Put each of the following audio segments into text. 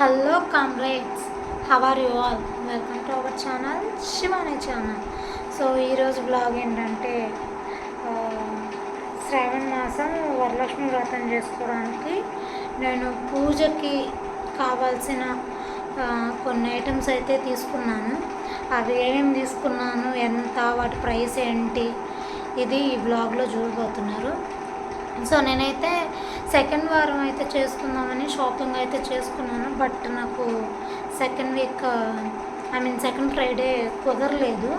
Hello comrades, how are you all? Welcome to our channel, Shivani channel. So ఈరోజు blog ఏంటంటే శ్రావణ మాసం వరలక్ష్మి వ్రతం చేసుకోవడానికి నేను పూజకి కావాల్సిన కొన్ని ఐటమ్స్ అయితే తీసుకున్నాను. అవి ఏమేమి తీసుకున్నాను, ఎంత, వాటి ప్రైస్ ఏంటి, ఇది ఈ బ్లాగ్లో చూడబోతున్నారు. సో నేనైతే సెకండ్ వారం అయితే చేసుకుందామని షాపింగ్ అయితే చేసుకున్నాను. బట్ నాకు సెకండ్ ఫ్రైడే కుదరలేదు.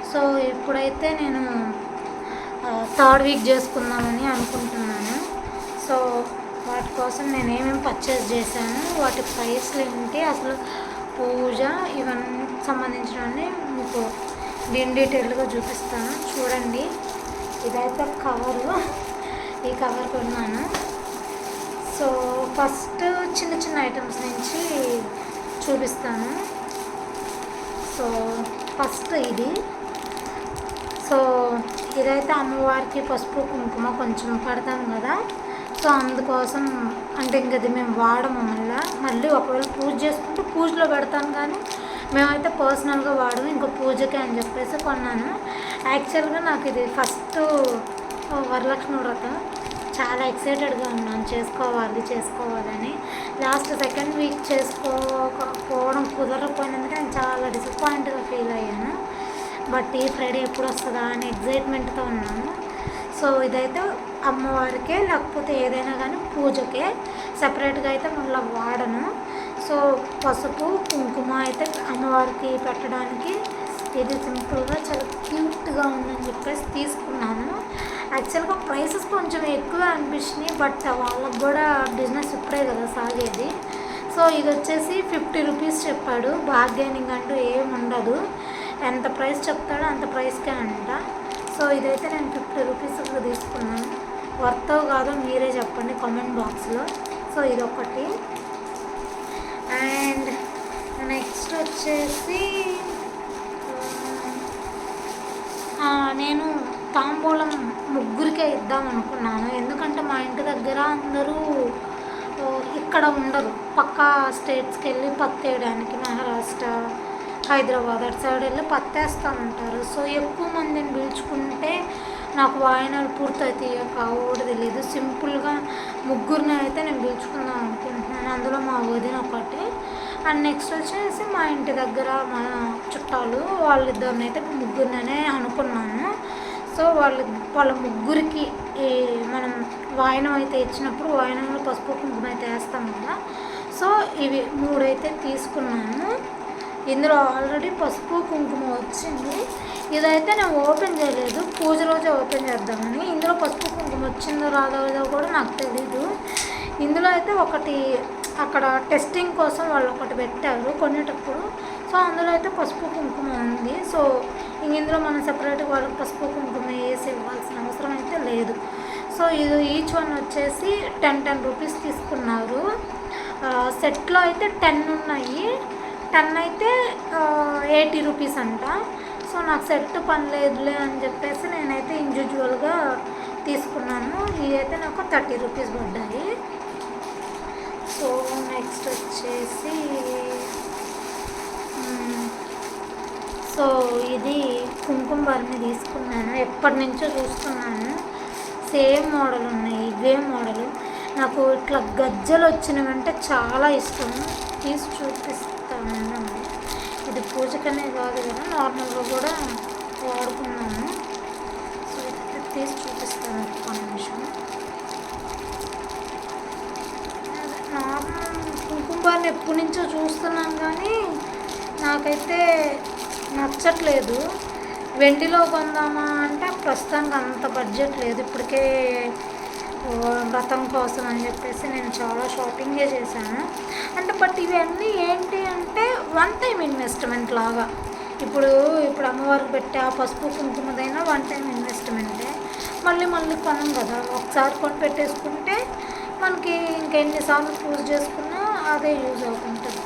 సో ఇప్పుడైతే నేను థర్డ్ వీక్ చేసుకుందామని అనుకుంటున్నాను. సో వాటి కోసం నేను ఏమేమి పర్చేస్ చేశాను, వాటి ప్రైస్లు ఏంటి, అసలు పూజ ఇవన్నీ సంబంధించినవన్నీ మీకు డీటెయిల్గా చూపిస్తాను. చూడండి, ఇదైతే కవరు, ఈ కవర్ కొన్నాను. సో ఫస్ట్ చిన్న చిన్న ఐటమ్స్ నుంచి చూపిస్తాను. సో ఫస్ట్ ఇదైతే అమ్మవారికి పసుపు కుంకుమ కొంచెం పడతాం కదా. సో అందుకోసం అంటే ఇంకది మేము వాడము. మళ్ళీ ఒకవేళ పూజ చేసుకుంటే పూజలో పెడతాం, కానీ మేమైతే పర్సనల్గా వాడము, ఇంకా పూజకే అని చెప్పేసి కొన్నాను. యాక్చువల్గా నాకు ఇది ఫస్ట్ వరలక్ష్మి వ్రతం, చాలా ఎక్సైటెడ్గా ఉన్నాను చేసుకోవాలని. లాస్ట్ సెకండ్ వీక్ చేసుకోకపోవడం కుదరకపోయినందుకు నేను చాలా డిసప్పాయింట్గా ఫీల్ అయ్యాను. బట్ ఈ ఫ్రైడే ఎప్పుడు వస్తుందా అని ఎగ్జైట్మెంట్తో ఉన్నాను. సో ఇదైతే అమ్మవారికే, లేకపోతే ఏదైనా కానీ పూజకే, సపరేట్గా అయితే మళ్ళీ వాడను. సో పసుపు కుంకుమ అయితే అమ్మవారికి పెట్టడానికి ఇది సింపుల్గా చాలా క్యూట్గా ఉందని చెప్పేసి తీసుకున్నాను. యాక్చువల్గా ప్రైసెస్ కొంచెం ఎక్కువ అనిపించినాయి, బట్ వాళ్ళకు కూడా బిజినెస్ ఇప్పుడే కదా సాగేది. సో ఇది వచ్చేసి 50 రూపీస్ చెప్పాడు. బార్గెనింగ్ అంటూ ఏమి ఉండదు, ఎంత ప్రైస్ చెప్తాడో అంత ప్రైస్కే అంట. సో ఇదైతే నేను 50 రూపీస్ తీసుకున్నాను. వర్త్ కాదో మీరే చెప్పండి కామెంట్ బాక్స్లో. సో ఇదొకటి. అండ్ నెక్స్ట్ వచ్చేసి నేను తాంబూలం ముగ్గురికే ఇద్దాం అనుకున్నాను. ఎందుకంటే మా ఇంటి దగ్గర అందరూ ఇక్కడ ఉండరు, పక్కా స్టేట్స్కి వెళ్ళి పత్తి వేయడానికి, మహారాష్ట్ర, హైదరాబాద్ అటు సైడ్ వెళ్ళి పత్తేస్తూ ఉంటారు. సో ఎక్కువ మందిని పిలుచుకుంటే నాకు వాయినాలు పూర్తయితాయో కావో తెలియదు. సింపుల్గా ముగ్గురిని అయితే నేను పిలుచుకుందాం అనుకుంటున్నాను. అందులో మా వదిన ఒకటి, అండ్ నెక్స్ట్ వచ్చేసి మా ఇంటి దగ్గర మా చుట్టాలు వాళ్ళిద్దరిని అయితే ముగ్గురినే అనుకున్నాను. సో వాళ్ళ ముగ్గురికి మనం వాయనం అయితే ఇచ్చినప్పుడు వాయనంలో పసుపు కుంకుమ అయితే వేస్తాం కదా. సో ఇవి 3 అయితే తీసుకున్నాను. ఇందులో ఆల్రెడీ పసుపు కుంకుమ వచ్చింది. ఇదైతే నేను ఓపెన్ చేయలేదు, పూజ రోజే ఓపెన్ చేద్దామని. ఇందులో పసుపు కుంకుమ వచ్చిందో రాదో కూడా నాకు తెలీదు. ఇందులో అయితే ఒకటి అక్కడ టెస్టింగ్ కోసం వాళ్ళు ఒకటి పెట్టారు కొనేటప్పుడు. సో అందులో అయితే పసుపు కుంకుమ ఉంది. సో ఇందులో మనం సపరేట్గా వాళ్ళకి పసుపు కుంకుమ వేసి ఇవ్వాల్సిన అవసరం అయితే లేదు. సో ఇది ఈచ్ వన్ వచ్చేసి 10 రూపీస్ తీసుకున్నారు. సెట్లో అయితే 10 ఉన్నాయి, 10 అయితే 80 రూపీస్ అంట. సో నాకు సెట్ పని లేదులే అని చెప్పేసి నేనైతే ఇండివిజువల్గా తీసుకున్నాను. ఇవి అయితే నాకు 30 రూపీస్ పడ్డాయి. సో నెక్స్ట్ వచ్చేసి ఇది కుంకుమ బర్ని తీసుకున్నాను. ఎప్పటి నుంచో చూస్తున్నాను, సేమ్ మోడల్ ఉన్నాయి, ఇవే మోడలు. నాకు ఇట్లా గజ్జలు వచ్చినవంటే చాలా ఇష్టం. తీసి చూపిస్తాను. ఇది పూజకనే కాదు కదా, నార్మల్గా కూడా వాడుకున్నాను. సో ఇది తీసి చూపిస్తాను ఒక్క నిమిషం. నార్మల్ కుంకుమ బర్ని ఎప్పటి నుంచో చూస్తున్నాను, కానీ నాకైతే నచ్చట్లేదు. వెండిలో కొందామా అంటే ప్రస్తుతానికి అంత బడ్జెట్ లేదు. ఇప్పటికే వ్రతం కోసం అని చెప్పేసి నేను చాలా షాపింగే చేశాను. బట్ ఇవన్నీ ఏంటి అంటే వన్ టైం ఇన్వెస్ట్మెంట్ లాగా. ఇప్పుడు అమ్మవారికి పెట్టే ఆ పసుపు కుంకుమదైనా వన్ టైం ఇన్వెస్ట్మెంటే. మళ్ళీ కొనం కదా, ఒకసారి కొని పెట్టేసుకుంటే మనకి ఇంకెన్నిసార్లు పూజ చేసుకున్నా అదే యూజ్ అవుతుంటుంది.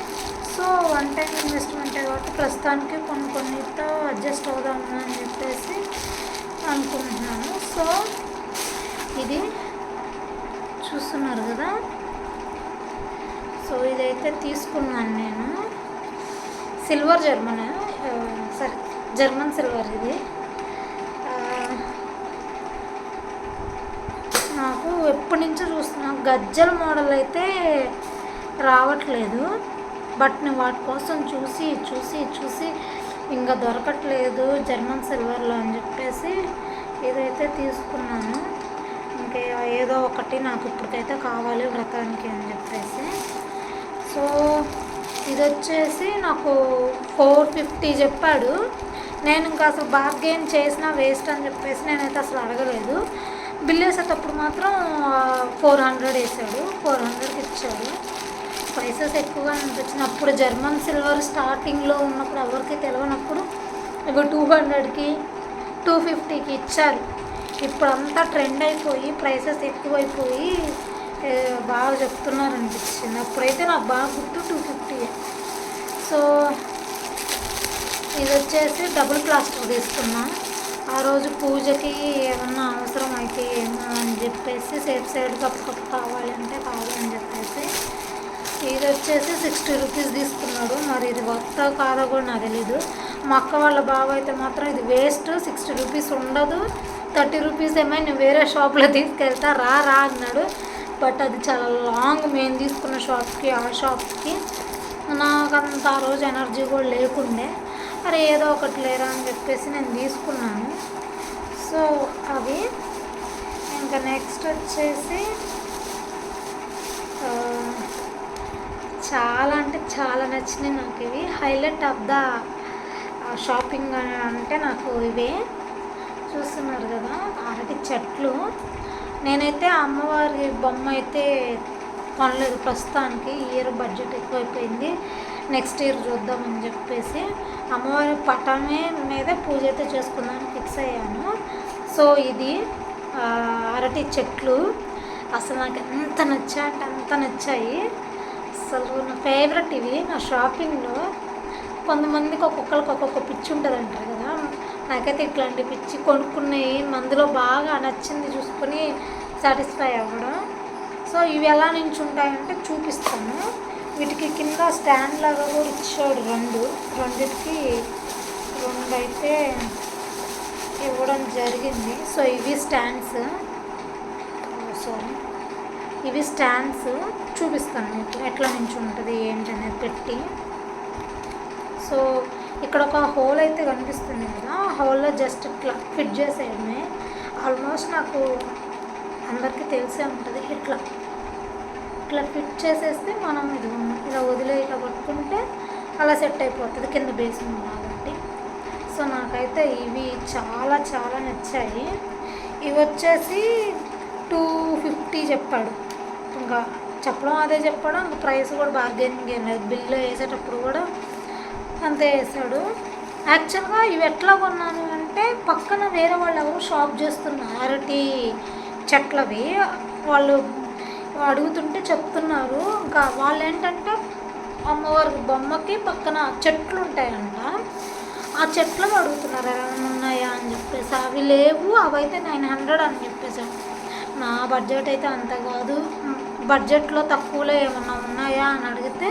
సో వన్ టైం ఇన్వెస్ట్మెంటే కాబట్టి ప్రస్తుతానికి కొన్నిటితో అడ్జస్ట్ అవుదాము అని చెప్పేసి అనుకుంటున్నాను. సో ఇది చూస్తున్నారు కదా. సో సో ఇదైతే తీసుకున్నాను నేను. సిల్వర్ జర్మన్, సరే జర్మన్ సిల్వర్ ఇది. నాకు ఎప్పటి నుంచో చూస్తున్నా, గజ్జల మోడల్ అయితే రావట్లేదు. బట్ నేను వాటి కోసం చూసి చూసి చూసి ఇంకా దొరకట్లేదు జర్మన్ సిల్వర్లో అని చెప్పేసి ఇదైతే తీసుకున్నాను. ఇంకా ఏదో ఒకటి నాకు ఇప్పటికైతే కావాలి వ్రతానికి అని చెప్పేసి. సో ఇది వచ్చేసి నాకు 450 చెప్పాడు. నేను ఇంకా అసలు బార్గెయిన్ చేసినా వేస్ట్ అని చెప్పేసి నేనైతే అసలు అడగలేదు. బిల్ వేసేటప్పుడు మాత్రం 400 వేసాడు, 400కి ఇచ్చాడు. ప్రైసెస్ ఎక్కువగా అనిపించింది. అప్పుడు జర్మన్ సిల్వర్ స్టార్టింగ్లో ఉన్నప్పుడు ఎవరికి తెలియనప్పుడు ఇక 200కి 250కి ఇచ్చారు. ఇప్పుడు అంతా ట్రెండ్ అయిపోయి ప్రైసెస్ ఎక్కువైపోయి బాగా చెప్తున్నారు అనిపించింది. అప్పుడైతే నాకు బాగా గుర్తు 250. సో ఇది వచ్చేసి డబుల్ ప్లాస్టర్ తీసుకున్నా. ఆ రోజు పూజకి ఏమన్నా అవసరం అయితే ఏమో అని చెప్పేసి సైడ్ కప్పు కావాలంటే కావాలని చెప్పేసి ఇది వచ్చేసి 60 రూపీస్ తీసుకున్నాడు. మరి ఇది వర్త్ కాదో కూడా నాకు తెలీదు. మా అక్క వాళ్ళ బావ అయితే మాత్రం ఇది వేస్ట్, 60 రూపీస్ ఉండదు, 30 రూపీస్ ఏమో నేను వేరే షాప్లో తీసుకెళ్తా రా అన్నాడు. బట్ అది చాలా లాంగ్ మేము తీసుకున్న షాప్కి ఆ షాప్కి. నాకు అంత ఆ రోజు ఎనర్జీ కూడా లేకుండే, అరే ఏదో ఒకటి లేరా అని చెప్పేసి నేను తీసుకున్నాను. సో అవి ఇంకా నెక్స్ట్ వచ్చేసి చాలా అంటే చాలా నచ్చినాయి నాకు ఇవి. హైలైట్ ఆఫ్ ద షాపింగ్ అంటే నాకు ఇవే చూస్తున్నారు కదా, అరటి చెట్లు. నేనైతే అమ్మవారి బొమ్మ అయితే కొనలేదు ప్రస్తుతానికి. ఈ ఇయర్ బడ్జెట్ ఎక్కువైపోయింది, నెక్స్ట్ ఇయర్ చూద్దామని చెప్పేసి అమ్మవారి పటమే మీద పూజ అయితే చేసుకుందామని ఫిక్స్ అయ్యాను. సో ఇది అరటి చెట్లు అసలు నాకు ఎంత నచ్చాయి అంటే అంత నచ్చాయి. అసలు నా ఫేవరెట్ ఇవి. నా షాపింగ్లో కొంతమందికి ఒక్కొక్కరికి ఒక్కొక్క పిచ్చి ఉంటుంది అంటారు కదా, నాకైతే ఇట్లాంటి పిచ్చి కొనుక్కున్నాయి మందులో బాగా నచ్చింది చూసుకొని సాటిస్ఫై అవ్వడం. సో ఇవి ఎలా నుంచి ఉంటాయంటే చూపిస్తాను. వీటికి కింద స్టాండ్ లాగా కూడా ఇచ్చాడు, రెండింటికి 2 అయితే ఇవ్వడం జరిగింది. సో ఇవి స్టాండ్స్, ఇవి స్టాండ్స్ చూపిస్తాను మీకు ఎట్లా నుంచి ఉంటుంది ఏంటి అనేది పెట్టి. సో ఇక్కడ ఒక హోల్ అయితే కనిపిస్తుంది కదా, ఆ హోల్లో జస్ట్ ఇట్లా ఫిట్ చేసేయడమే. ఆల్మోస్ట్ నాకు అందరికీ తెలిసే ఉంటుంది. ఇట్లా ఫిట్ చేసేస్తే మనం ఇలా వదిలే ఇలా పట్టుకుంటే అలా సెట్ అయిపోతుంది కింద బేసింగ్ కాబట్టి. సో నాకైతే ఇవి చాలా చాలా నచ్చాయి. ఇవి వచ్చేసి 250 చెప్పాడు. ఇంకా చెప్పడం అదే చెప్పాడు, ఇంకా ప్రైస్ కూడా బార్గెనింగ్ ఏం లేదు. బిల్లు వేసేటప్పుడు కూడా అంతే వేసాడు. యాక్చువల్గా ఇవి ఎట్లా కొన్నాను అంటే పక్కన వేరే వాళ్ళు ఎవరు షాప్ చేస్తున్నారు అరటి చెట్లవి. వాళ్ళు అడుగుతుంటే చెప్తున్నారు. ఇంకా వాళ్ళు ఏంటంటే అమ్మవారి బొమ్మకి పక్కన చెట్లు ఉంటాయంట, ఆ చెట్లు అడుగుతున్నారు ఏమైనా ఉన్నాయా అని చెప్పేసి. అవి లేవు, అవైతే 900 అని చెప్పేసాడు. నా బడ్జెట్ అయితే అంత కాదు, బడ్జెట్లో తక్కువలో ఏమన్నా ఉన్నాయా అని అడిగితే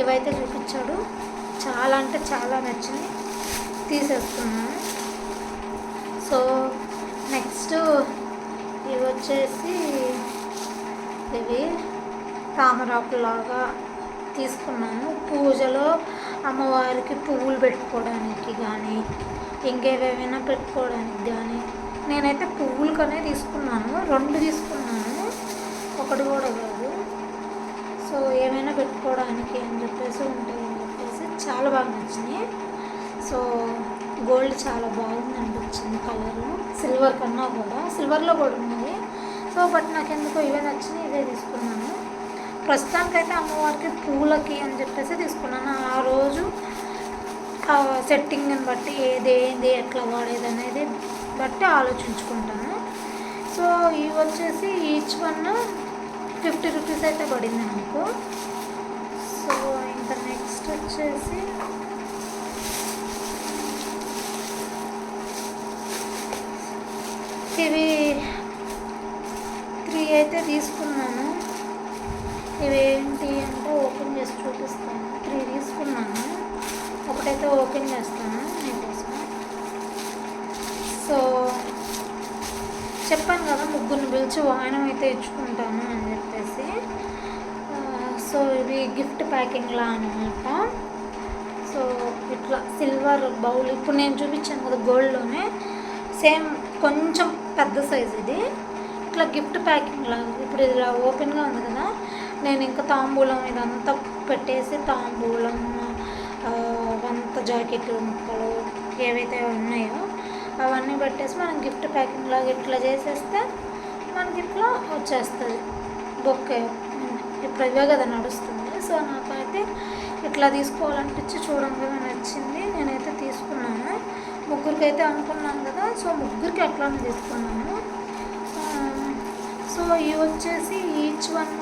ఇవైతే చూపించాడు. చాలా అంటే చాలా నచ్చింది, తీసేసుకున్నాను. సో నెక్స్ట్ ఇవి వచ్చేసి ఇవి తామరాకులాగా తీసుకున్నాను. పూజలో అమ్మవారికి పువ్వులు పెట్టుకోవడానికి కానీ ఇంకేవేమైనా పెట్టుకోవడానికి కానీ నేనైతే పువ్వులకనే తీసుకున్నాను. 2 తీసుకున్నాను, ఒకటి కూడా కాదు. సో ఏమైనా పెట్టుకోవడానికి అని చెప్పేసి ఉంటాయి అని చెప్పేసి చాలా బాగా నచ్చినాయి. సో గోల్డ్ చాలా బాగుంది అనిపించింది కలరు, సిల్వర్ కన్నా కూడా. సిల్వర్లో కూడా ఉన్నది. సో బట్ నాకు ఎందుకో ఇవే నచ్చినాయి, ఇదే తీసుకున్నాను. ప్రస్తుతానికైతే అమ్మవారికి పూలకి అని చెప్పేసి తీసుకున్నాను. ఆ రోజు సెట్టింగ్ని బట్టి ఏది ఎట్లా వాడేది అనేది బట్టి ఆలోచించుకుంటాను. సో ఇవి వచ్చేసి ఈచ్ వన్ 50 రూపీస్ అయితే పడింది నాకు. సో ఇంకా నెక్స్ట్ వచ్చేసి ఇవి 3 అయితే తీసుకున్నాను. ఇవేంటి అంటే ఇప్పుడైతే ఓపెన్ చేస్తాను మీకోసం. సో చెప్పాను కదా ముగ్గురిని పిలిచి వాయనం అయితే ఇచ్చుకుంటాను అని చెప్పేసి. సో ఇది గిఫ్ట్ ప్యాకింగ్లా అనమాట. సో ఇట్లా సిల్వర్ బౌల్, ఇప్పుడు నేను చూపించాను కదా గోల్డ్లోనే సేమ్ కొంచెం పెద్ద సైజ్ ఇది. ఇట్లా గిఫ్ట్ ప్యాకింగ్ లాగా ఇప్పుడు ఇలా ఓపెన్గా ఉంది కదా, నేను ఇంకా తాంబూలం ఇదంతా పెట్టేసి తాంబూలం అంత జాకెట్ ముక్కలు ఏవైతే ఉన్నాయో అవన్నీ పెట్టేసి మనం గిఫ్ట్ ప్యాకింగ్ లాగా ఇట్లా చేసేస్తే మనకి ఇట్లా వచ్చేస్తుంది బొక్కే. ఇప్పుడు ఇవే కదా నడుస్తుంది. సో నాకైతే ఇట్లా తీసుకోవాలనిపించి చూడంగా నచ్చింది, నేనైతే తీసుకున్నాను. ముగ్గురికి అయితే అనుకున్నాను కదా, సో ముగ్గురికి అట్లానే తీసుకున్నాను. సో ఇవి వచ్చేసి ఈచ్ వన్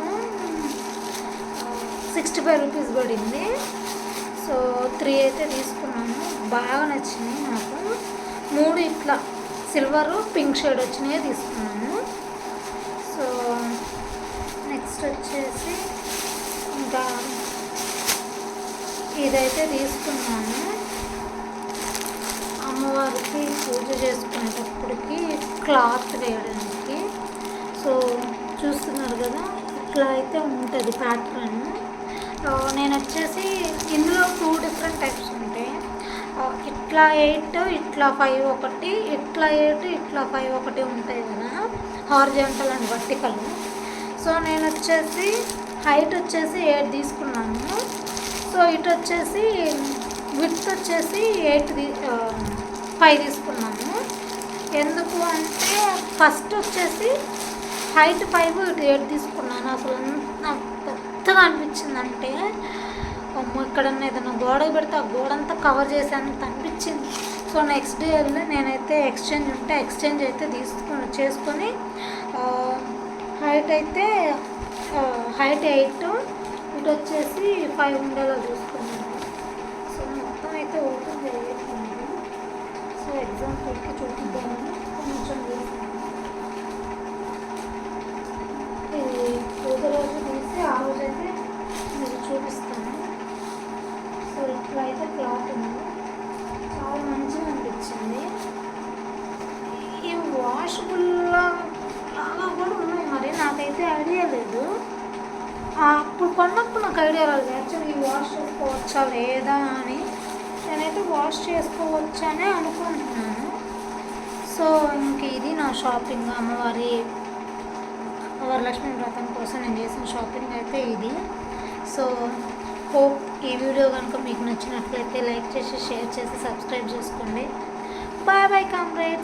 65 రూపీస్ పడింది. సో 3 అయితే తీసుకున్నాను, బాగా నచ్చినాయి నాకు. 3 ఇట్లా సిల్వరు పింక్ షేడ్ వచ్చినాయి తీసుకున్నాను. సో నెక్స్ట్ వచ్చేసి ఇంకా ఇదైతే తీసుకున్నాను అమ్మవారికి పూజ చేసుకునేటప్పటికి క్లాత్ వేయడానికి. సో చూస్తున్నారు కదా, ఇట్లా అయితే ఉంటుంది ప్యాటర్న్. నేను వచ్చేసి ఇందులో 2 డిఫరెంట్ టైప్స్ ఉంటాయి. ఇట్లా 8, ఇట్లా 5 ఒకటి, ఇట్లా 8, ఇట్లా 5 ఒకటి ఉంటాయి కదా, హారిజాంటల్ అండ్ వర్టికల్. సో నేను వచ్చేసి హైట్ వచ్చేసి 8 తీసుకున్నాను. సో ఇటు వచ్చేసి విడ్త్ వచ్చేసి 5 తీసుకున్నాను. ఎందుకు అంటే ఫస్ట్ వచ్చేసి హైట్ 5, ఇటు 8 తీసుకున్నాను. అసలు ఎంత పెద్దగా అనిపించిందంటే ఎక్కడన్నా ఏదైనా గోడకు పెడితే ఆ గోడంతా కవర్ చేసేంత అనిపించింది. సో నెక్స్ట్ డే వెళ్ళి నేనైతే ఎక్స్చేంజ్ ఉంటే ఎక్స్చేంజ్ అయితే చేసుకొని హైట్ అయితే హైట్ 8, ఇటు వచ్చేసి 5 ఉండేలా చూసుకున్నాను. సో మొత్తం అయితే ఓపెన్ చేయకుండా, సో ఎగ్జాంపుల్కి చూపిద్దామని కొంచెం చేశాను. ఇది పూజ రోజు తీసి ఆ రోజైతే మీకు చూపిస్తాను. సో ఇట్లా అయితే క్లాత్ ఉంది, చాలా మంచిగా అనిపించింది. ఈ వాషబుల్ లాగా కూడా ఉన్నాయి, మరి నాకైతే ఐడియా లేదు. అప్పుడు కొన్నప్పుడు నాకు ఐడియా రాలేదు యాక్చువల్లీ ఈ వాష్ చేసుకోవచ్చా లేదా అని. నేనైతే వాష్ చేసుకోవచ్చనే అనుకుంటున్నాను. సో ఇంక ఇది నా షాపింగ్, అమ్మవారి వరలక్ష్మి వ్రతం కోసం నేను చేసిన షాపింగ్ అయితే ఇది. సో హోప్ ఈ వీడియో కనుక మీకు నచ్చినట్లయితే లైక్ చేసి షేర్ చేసి సబ్స్క్రైబ్ చేసుకోండి. Bye bye comrades.